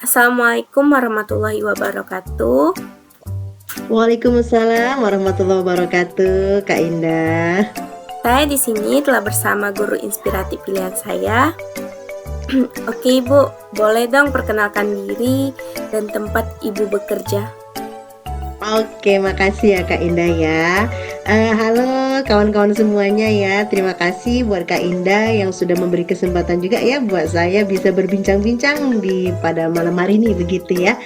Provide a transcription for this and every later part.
Assalamualaikum warahmatullahi wabarakatuh. Waalaikumsalam warahmatullahi wabarakatuh, Kak Indah. Saya di sini telah bersama guru inspiratif pilihan saya. Oke Ibu, boleh dong perkenalkan diri dan tempat Ibu bekerja. Oke, makasih ya Kak Indah ya. Halo kawan-kawan semuanya ya. Terima kasih buat Kak Indah yang sudah memberi kesempatan juga ya buat saya bisa berbincang-bincang pada malam hari ini begitu ya.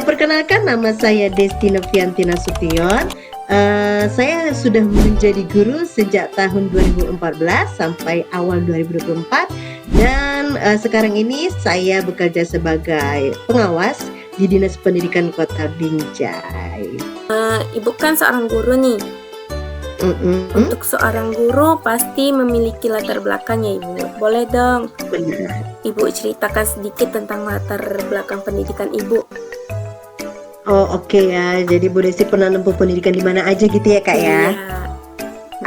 Perkenalkan, nama saya Desti Novianti Nasution. Saya sudah menjadi guru sejak tahun 2014 sampai awal 2024 dan sekarang ini saya bekerja sebagai pengawas di Dinas Pendidikan Kota Binjai. Ibu kan seorang guru nih. Untuk seorang guru pasti memiliki latar belakang ya Ibu. Boleh dong Benar. Ibu ceritakan sedikit tentang latar belakang pendidikan Ibu. Oh oke ya, jadi Bu Desti pernah nempuh pendidikan di mana aja gitu ya Kak ya? Iya.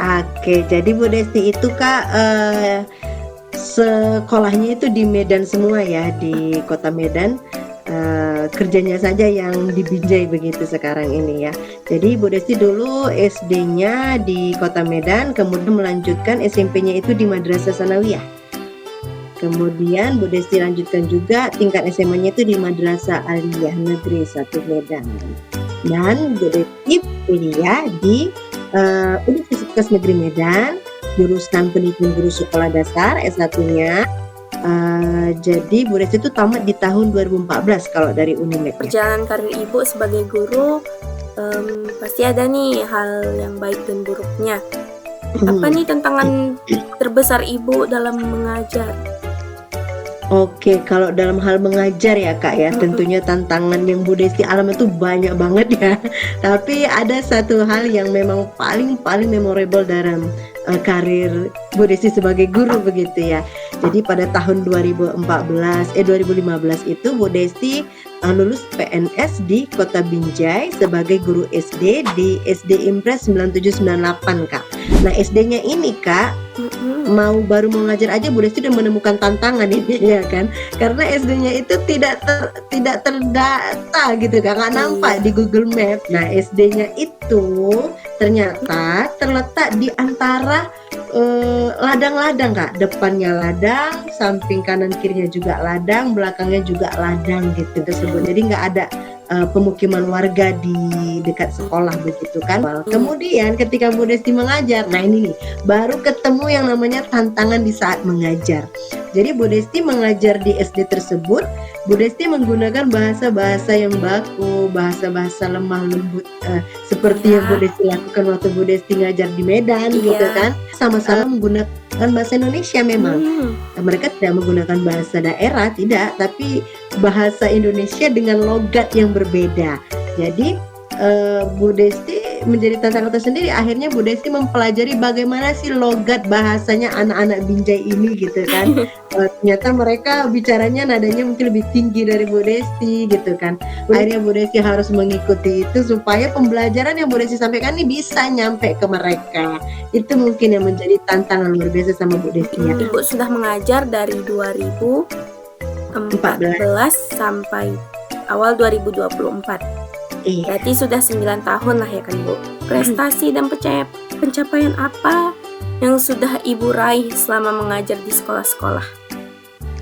Oke, jadi Bu Desti itu Kak sekolahnya itu di Medan semua ya, di kota Medan. Kerjanya saja yang di Binjai begitu sekarang ini ya. Jadi Bu Desti dulu SD-nya di kota Medan, kemudian melanjutkan SMP-nya itu di Madrasah Sanawiyah. Kemudian Bu Desti lanjutkan juga tingkat SMA-nya itu di Madrasah Aliyah Negeri 1 Medan. Dan Bu Desti kuliah di Universitas Negeri Medan, jurusan pendidikan guru sekolah dasar S1-nya. Jadi Bu Desti itu tamat di tahun 2014 kalau dari Unimed. Perjalanan karir Ibu sebagai guru pasti ada nih hal yang baik dan buruknya. Apa nih tantangan terbesar Ibu dalam mengajar? Oke, kalau dalam hal mengajar ya Kak ya, tentunya tantangan yang Bu Desti alami itu banyak banget ya. Tapi ada satu hal yang memang paling memorable dalam karir Bu Desti sebagai guru begitu ya. Jadi pada tahun 2015 itu Bu Desti lulus PNS di Kota Binjai sebagai guru SD di SD Impres 9798 Kak. Nah SD-nya ini Kak, baru mau ngajar aja Bu Desti udah menemukan tantangan ini ya kan, karena SD-nya itu tidak terdata gitu kan, nggak nampak di Google Map. Nah SD-nya itu ternyata terletak di antara ladang-ladang Kak, depannya ladang, samping kanan kirinya juga ladang, belakangnya juga ladang gitu tersebut. Jadi nggak ada pemukiman warga di dekat sekolah begitu kan. Kemudian ketika Bu Desti mengajar, nah ini nih baru ketemu yang namanya tantangan di saat mengajar. Jadi Bu Desti mengajar di SD tersebut, Bu Desti menggunakan bahasa-bahasa yang baku, bahasa-bahasa lemah lembut seperti yang Bu Desti lakukan waktu Bu Desti ngajar di Medan gitu kan. Sama-sama menggunakan bahasa Indonesia memang. Mereka tidak menggunakan bahasa daerah, tidak, tapi bahasa Indonesia dengan logat yang berbeda. Jadi Bu Desti menjadi tantangan tersendiri. Akhirnya Bu Desti mempelajari bagaimana sih logat bahasanya anak-anak Binjai ini gitu kan. Ternyata mereka bicaranya nadanya mungkin lebih tinggi dari Bu Desti gitu kan. Akhirnya Bu Desti harus mengikuti itu supaya pembelajaran yang Bu Desti sampaikan ini bisa nyampe ke mereka. Itu mungkin yang menjadi tantangan luar biasa sama Bu Desti ya. Ibu sudah mengajar dari 2014 sampai awal 2024. Berarti sudah 9 tahun lah ya kan Bu. Prestasi dan pencapaian apa yang sudah Ibu raih selama mengajar di sekolah-sekolah?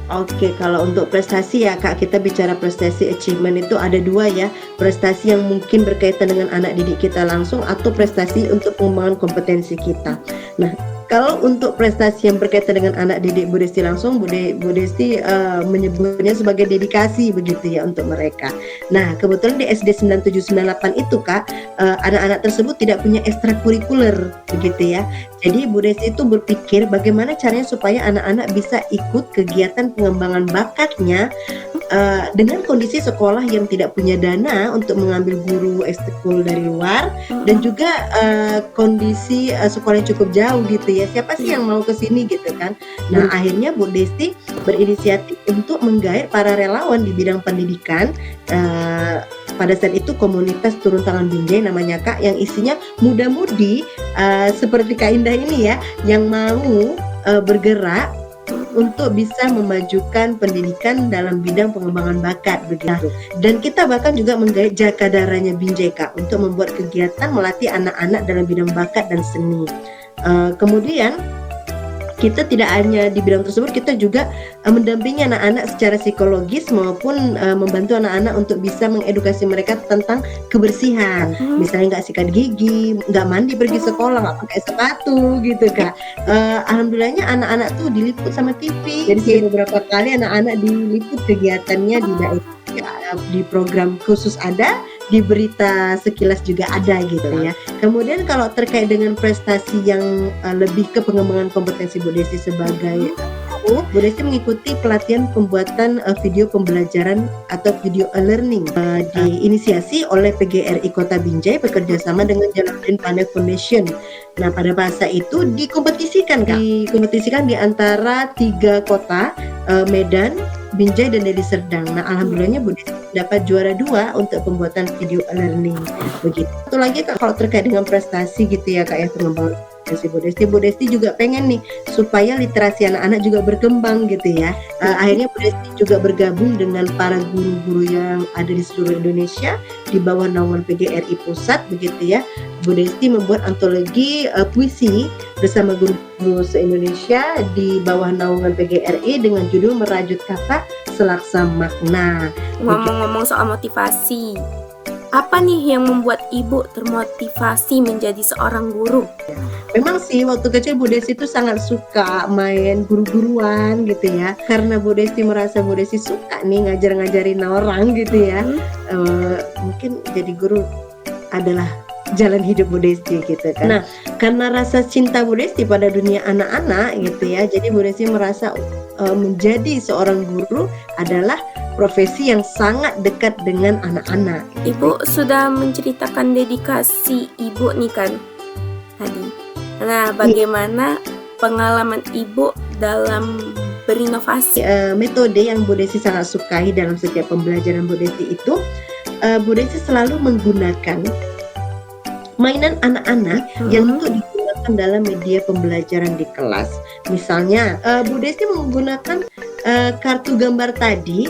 Oke, kalau untuk prestasi ya Kak, kita bicara prestasi achievement itu ada dua ya. Prestasi yang mungkin berkaitan dengan anak didik kita langsung atau prestasi untuk pengembangan kompetensi kita. Nah, kalau untuk prestasi yang berkaitan dengan anak didik Bu Desti langsung, Bu Desti menyebutnya sebagai dedikasi begitu ya untuk mereka. Nah, kebetulan di SD 9798 itu Kak, anak-anak tersebut tidak punya ekstrakurikuler begitu ya. Jadi Bu Desti itu berpikir bagaimana caranya supaya anak-anak bisa ikut kegiatan pengembangan bakatnya dengan kondisi sekolah yang tidak punya dana untuk mengambil guru ekskul dari luar dan juga kondisi sekolah yang cukup jauh gitu ya. Siapa sih yang mau ke sini gitu kan. Nah akhirnya Bu Desti berinisiatif untuk menggait para relawan di bidang pendidikan. Pada saat itu komunitas turun tangan Binjai namanya Kak, yang isinya muda-mudi seperti Kak Indah ini ya, yang mau bergerak untuk bisa memajukan pendidikan dalam bidang pengembangan bakat begitu. Dan kita bahkan juga menggait Jakadaranya Binjai Kak untuk membuat kegiatan melatih anak-anak dalam bidang bakat dan seni. Kemudian kita tidak hanya di bidang tersebut, kita juga mendampingi anak-anak secara psikologis maupun membantu anak-anak untuk bisa mengedukasi mereka tentang kebersihan. Misalnya nggak sikat gigi, nggak mandi pergi sekolah, nggak pakai sepatu gitu Kak. Alhamdulillahnya anak-anak tuh diliput sama TV. Jadi beberapa kali anak-anak diliput kegiatannya di daerah, di program khusus ada, di berita sekilas juga ada gitu ya. Kemudian kalau terkait dengan prestasi yang lebih ke pengembangan kompetensi Bu Desti sebagai guru, Bu Desti mengikuti pelatihan pembuatan video pembelajaran atau video learning diinisiasi oleh PGRI Kota Binjai bekerja sama dengan Jalaluddin Panel Foundation. Nah, pada masa itu dikompetisikan di antara 3 kota, Medan, Binjai dan Deli Serdang. Nah, alhamdulillahnya Bu Desti dapat juara 2 untuk pembuatan video learning begitu. Satu lagi Kak, kalau terkait dengan prestasi gitu ya Kak ya, pengembangan Bu Desti juga pengen nih supaya literasi anak-anak juga berkembang gitu ya. Akhirnya Bu Desti juga bergabung dengan para guru-guru yang ada di seluruh Indonesia di bawah naungan PGRI Pusat begitu ya. Bu Desti membuat antologi puisi bersama guru-guru se-Indonesia di bawah naungan PGRI dengan judul Merajut Kata Selaksa Makna. Ngomong-ngomong soal motivasi, apa nih yang membuat Ibu termotivasi menjadi seorang guru? Memang sih waktu kecil Bu Desti itu sangat suka main guru-guruan gitu ya. Karena Bu Desti merasa Bu Desti suka nih ngajar-ngajarin orang gitu ya. Mungkin jadi guru adalah jalan hidup Bu Desti gitu kan. Nah, karena rasa cinta Bu Desti pada dunia anak-anak gitu ya, jadi Bu Desti merasa menjadi seorang guru adalah profesi yang sangat dekat dengan anak-anak. Ibu sudah menceritakan dedikasi Ibu nih kan tadi. Nah, bagaimana pengalaman Ibu dalam berinovasi? Metode yang Bu Desti sangat sukai dalam setiap pembelajaran Bu Desti itu, Bu Desti selalu menggunakan mainan anak-anak yang untuk digunakan dalam media pembelajaran di kelas. Misalnya, Bu Desti menggunakan kartu gambar tadi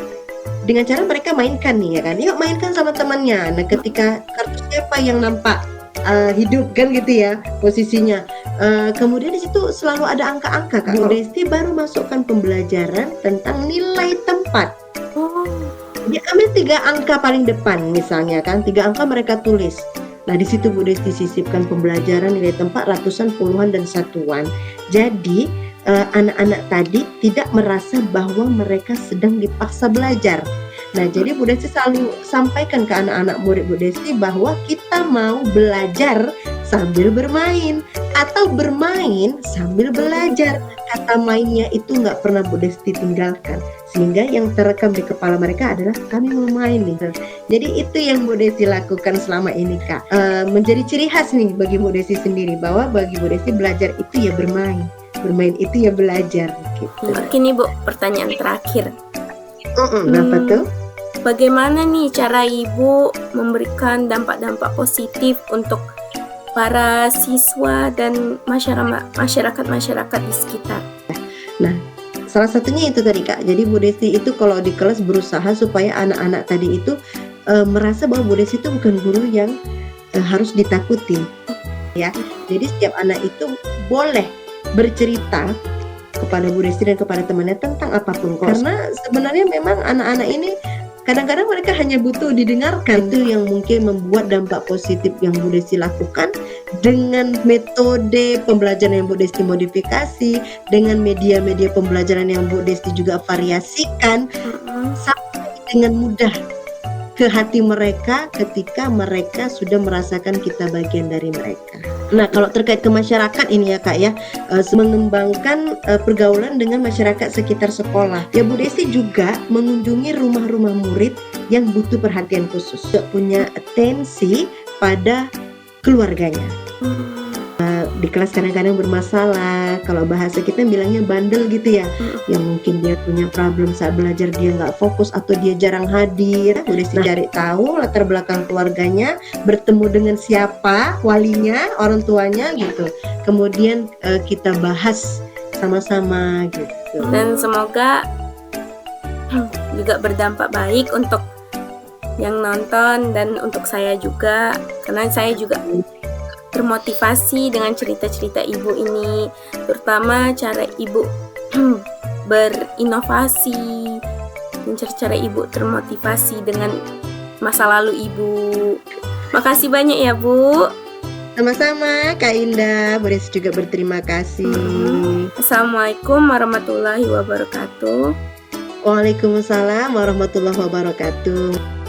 dengan cara mereka mainkan nih ya kan. Yuk mainkan sama temannya. Nah, ketika kartu siapa yang nampak hidup kan gitu ya posisinya. Kemudian di situ selalu ada angka-angka Kak. Bu Desti baru masukkan pembelajaran tentang nilai tempat. Dia ambil 3 angka paling depan misalnya kan, 3 angka mereka tulis. Nah, di situ Bu Desti sisipkan pembelajaran nilai tempat ratusan, puluhan dan satuan. Jadi anak-anak tadi tidak merasa bahwa mereka sedang dipaksa belajar. Nah, jadi Bu Desti selalu sampaikan ke anak-anak murid Bu Desti bahwa kita mau belajar sambil bermain atau bermain sambil belajar. Kata mainnya itu nggak pernah Bu Desti tinggalkan, sehingga yang terekam di kepala mereka adalah kami mau main nih. Jadi itu yang Bu Desti lakukan selama ini Kak. Menjadi ciri khas nih bagi Bu Desti sendiri, bahwa bagi Bu Desti belajar itu ya bermain, bermain itu ya belajar gitu. Oke nih Bu, pertanyaan terakhir. Apa tuh? Bagaimana nih cara Ibu memberikan dampak-dampak positif untuk para siswa dan masyarakat di sekitar? Nah, salah satunya itu tadi Kak. Jadi Bu Desti itu kalau di kelas berusaha supaya anak-anak tadi itu merasa bahwa Bu Desti itu bukan guru yang harus ditakuti. Ya, jadi setiap anak itu boleh bercerita kepada Bu Desti dan kepada temannya tentang apapun. Karena sebenarnya memang anak-anak ini kadang-kadang mereka hanya butuh didengarkan. Itu yang mungkin membuat dampak positif yang Bu Desti lakukan dengan metode pembelajaran yang Bu Desti modifikasi, dengan media-media pembelajaran yang Bu Desti juga variasikan, sampai dengan mudah ke hati mereka ketika mereka sudah merasakan kita bagian dari mereka. Nah, kalau terkait ke masyarakat ini ya Kak ya, mengembangkan pergaulan dengan masyarakat sekitar sekolah. Ya, Bu Desti juga mengunjungi rumah-rumah murid yang butuh perhatian khusus, punya atensi pada keluarganya. Di kelas kadang-kadang bermasalah, kalau bahasa kita bilangnya bandel gitu ya, yang mungkin dia punya problem saat belajar, dia nggak fokus atau dia jarang hadir. Bu Desti cari tahu latar belakang keluarganya, bertemu dengan siapa walinya, orang tuanya gitu. Kemudian kita bahas Sama-sama gitu. Dan semoga juga berdampak baik untuk yang nonton dan untuk saya juga, karena saya juga termotivasi dengan cerita-cerita ibu ini, terutama cara ibu berinovasi dan cara ibu termotivasi dengan masa lalu ibu. Makasih banyak ya Bu. Sama-sama Kak Indah, Bodes juga berterima kasih. Assalamualaikum warahmatullahi wabarakatuh. Waalaikumsalam warahmatullahi wabarakatuh.